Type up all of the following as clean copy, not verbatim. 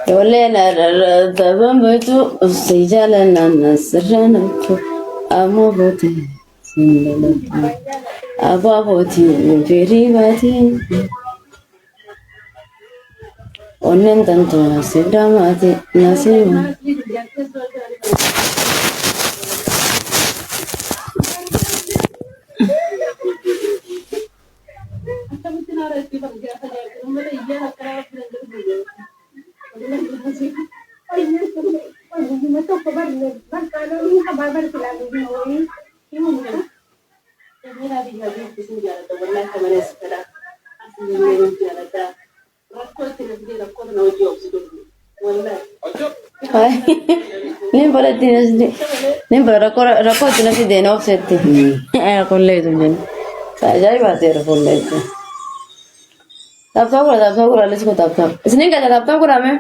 ولا تبمتو استجالنا نسرنتو أموتي سندلتو أباهوتي فريباتي وننتنتو سداماتي نسيما نين بلدي نزلي نين بلا ركوت نفسي دينا وسيتي أنا كل ليل من ساجاي باتي ركول ليل تاب تاب ليش كو تاب إسنين كذا تاب رامي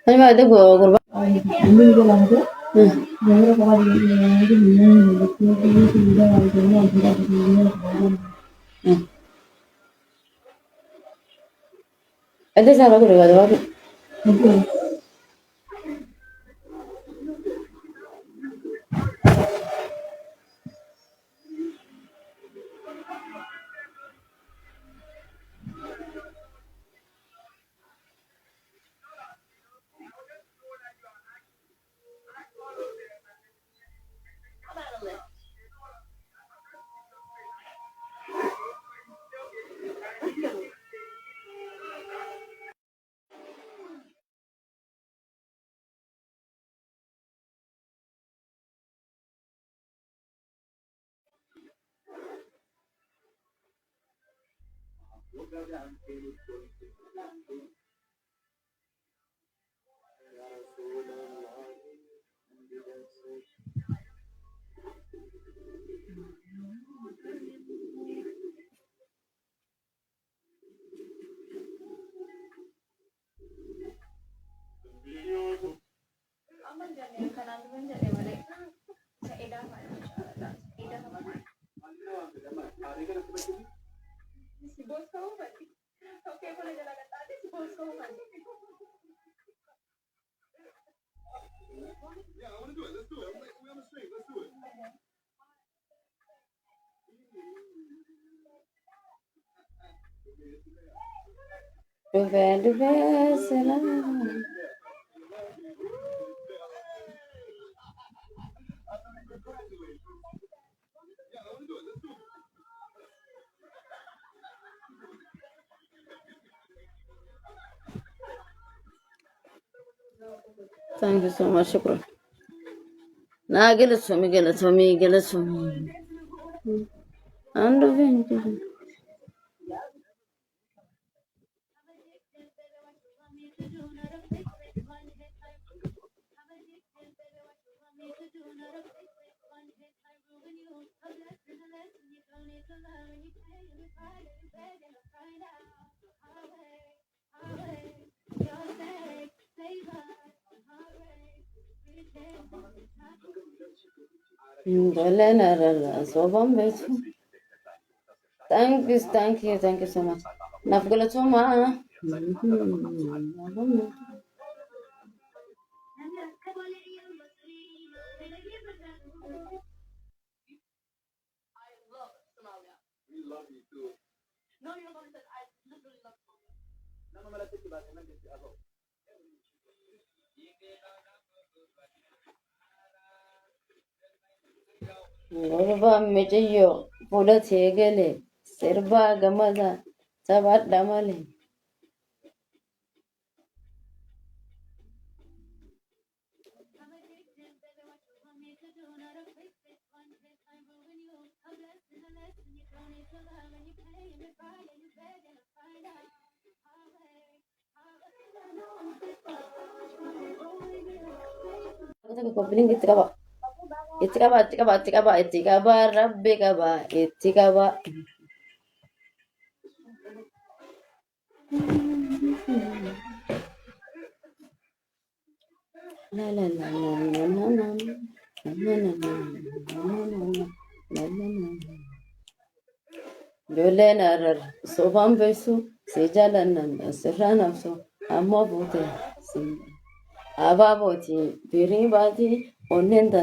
أنا ما أدري قربان أدري سامع قربان Dufee salam. Thank you so much. Shukran. Na gila sumi. Ando vinci. Golena rara sobam besu. Thank you so much. Nafgala chuma. Yorba mejiyo pula chegele serba gamaza sabat damale. Kopiling itikaba rabbi kaba itikaba. La la la la la la la la la la. Joleen arar sobaan beesu si jaalannan sirraa nafsu ammoo buute si abaa booti birii baati onneen